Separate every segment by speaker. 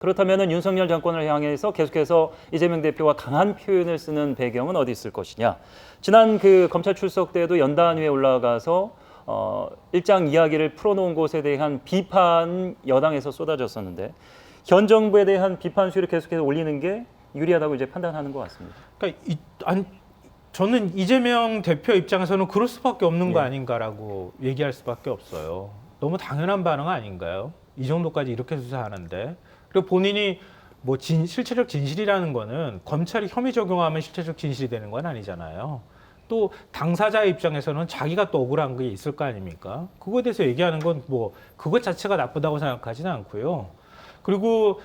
Speaker 1: 그렇다면 윤석열 정권을 향해서 계속해서 이재명 대표가 강한 표현을 쓰는 배경은 어디 있을 것이냐. 지난 그 검찰 출석 때도 연단위에 올라가서 일장 이야기를 풀어놓은 것에 대한 비판 여당에서 쏟아졌었는데 현 정부에 대한 비판 수위를 계속해서 올리는 게 유리하다고 이제 판단하는 것 같습니다.
Speaker 2: 그러니까 저는 이재명 대표 입장에서는 그럴 수밖에 없는 거 아닌가라고 얘기할 수밖에 없어요. 너무 당연한 반응 아닌가요? 이 정도까지 이렇게 수사하는데. 그리고 본인이 뭐 실체적 진실이라는 거는 검찰이 혐의 적용하면 실체적 진실이 되는 건 아니잖아요. 또 당사자의 입장에서는 자기가 또 억울한 게 있을 거 아닙니까? 그거에 대해서 얘기하는 건 뭐 그것 자체가 나쁘다고 생각하지는 않고요. 그리고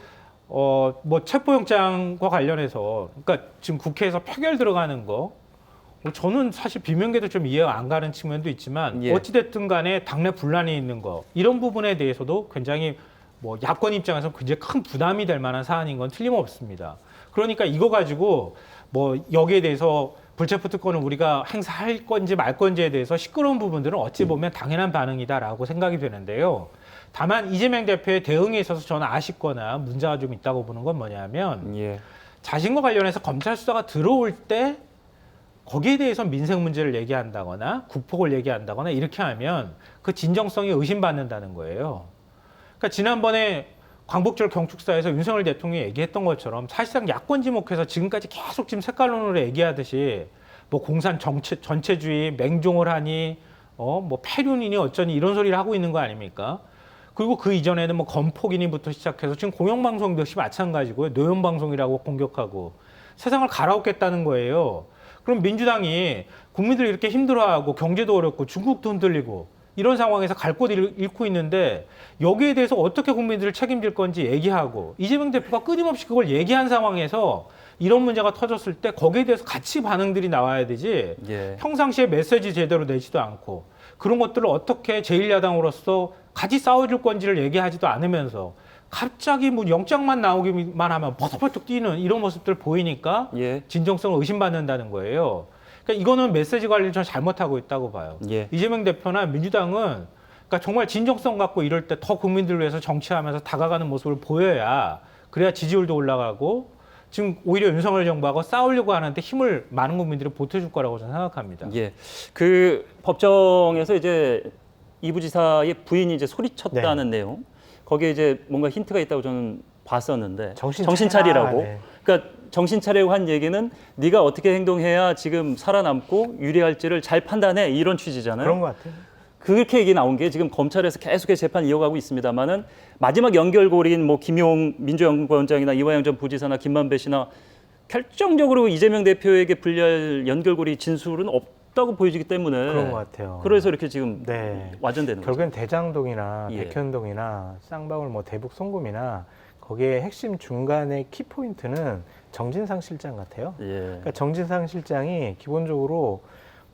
Speaker 2: 뭐 체포영장과 관련해서 그러니까 지금 국회에서 표결 들어가는 거 저는 사실 비명계도 좀 이해가 안 가는 측면도 있지만 어찌됐든 간에 당내 분란이 있는 거 이런 부분에 대해서도 굉장히 뭐 야권 입장에서 굉장히 큰 부담이 될 만한 사안인 건 틀림없습니다. 그러니까 이거 가지고 뭐 여기에 대해서 불체포 특권을 우리가 행사할 건지 말 건지에 대해서 시끄러운 부분들은 어찌 보면 당연한 반응이다라고 생각이 되는데요. 다만 이재명 대표의 대응에 있어서 저는 아쉽거나 문제가 좀 있다고 보는 건 뭐냐면 자신과 관련해서 검찰 수사가 들어올 때 거기에 대해서 민생 문제를 얘기한다거나 국폭을 얘기한다거나 이렇게 하면 그 진정성이 의심받는다는 거예요. 그러니까 지난번에 광복절 경축사에서 윤석열 대통령이 얘기했던 것처럼 사실상 야권 지목해서 지금까지 계속 지금 색깔론으로 얘기하듯이 뭐 공산 전체주의 맹종을 하니 뭐 폐륜이니 어쩌니 이런 소리를 하고 있는 거 아닙니까? 그리고 그 이전에는 뭐 건폭이니부터 시작해서 지금 공영방송 역시 마찬가지고요. 노연방송이라고 공격하고 세상을 갈아엎겠다는 거예요. 그럼 민주당이 국민들이 이렇게 힘들어하고 경제도 어렵고 중국도 흔들리고 이런 상황에서 갈 곳 잃고 있는데 여기에 대해서 어떻게 국민들을 책임질 건지 얘기하고 이재명 대표가 끊임없이 그걸 얘기한 상황에서 이런 문제가 터졌을 때 거기에 대해서 같이 반응들이 나와야 되지 평상시에 메시지 제대로 내지도 않고 그런 것들을 어떻게 제1야당으로서 같이 싸워줄 건지를 얘기하지도 않으면서 갑자기 뭐 영장만 나오기만 하면 버석버석 뛰는 이런 모습들 보이니까 진정성을 의심받는다는 거예요. 그러니까 이거는 메시지 관리를 전 잘못하고 있다고 봐요. 이재명 대표나 민주당은 그러니까 정말 진정성 갖고 이럴 때 더 국민들을 위해서 정치하면서 다가가는 모습을 보여야 그래야 지지율도 올라가고 지금 오히려 윤석열 정부하고 싸우려고 하는데 힘을 많은 국민들이 보태줄 거라고 저는 생각합니다.
Speaker 1: 그 법정에서 이제 이 부지사의 부인이 이제 소리쳤다는 내용 거기에 이제 뭔가 힌트가 있다고 저는 봤었는데 정신 차리라고. 그러니까 정신 차리고 한 얘기는 네가 어떻게 행동해야 지금 살아남고 유리할지를 잘 판단해 이런 취지잖아요.
Speaker 3: 그런 것 같아요.
Speaker 1: 그렇게 얘기 나온 게 지금 검찰에서 계속해서 재판 이어가고 있습니다만은 마지막 연결고리인 뭐 김용 민주연구원장이나 이화영 전 부지사나 김만배 씨나 결정적으로 이재명 대표에게 불리할 연결고리 진술은 없다고 보여지기 때문에
Speaker 3: 그런 것 같아요.
Speaker 1: 그래서 이렇게 지금 와전되는 거죠.
Speaker 3: 결국엔 대장동이나 백현동이나 쌍방울 뭐 대북 송금이나 거기에 핵심 중간의 키포인트는 정진상 실장 같아요. 그러니까 정진상 실장이 기본적으로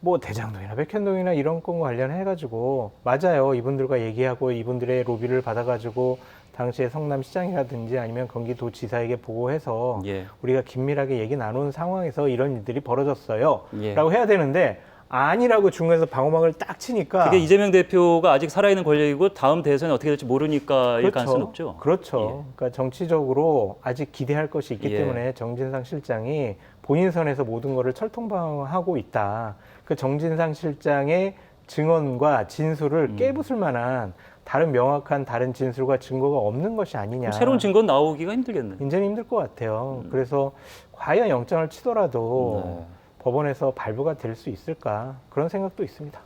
Speaker 3: 뭐 대장동이나 백현동이나 이런 건 관련해가지고 맞아요. 이분들과 얘기하고 이분들의 로비를 받아가지고 당시에 성남시장이라든지 아니면 경기도지사에게 보고해서 우리가 긴밀하게 얘기 나눈 상황에서 이런 일들이 벌어졌어요. 라고 해야 되는데 아니라고 중간에서 방어막을 딱 치니까
Speaker 1: 그게 이재명 대표가 아직 살아있는 권력이고 다음 대선이 어떻게 될지 모르니까일 가능성이 높죠.
Speaker 3: 그렇죠. 그러니까 정치적으로 아직 기대할 것이 있기 때문에 정진상 실장이 본인 선에서 모든 것을 철통방어하고 있다. 그 정진상 실장의 증언과 진술을 깨부술 만한 다른 명확한 다른 진술과 증거가 없는 것이 아니냐.
Speaker 1: 새로운 증거 나오기가 힘들겠네요.
Speaker 3: 굉장히 힘들 것 같아요. 그래서 과연 영장을 치더라도 법원에서 발부가 될 수 있을까 그런 생각도 있습니다.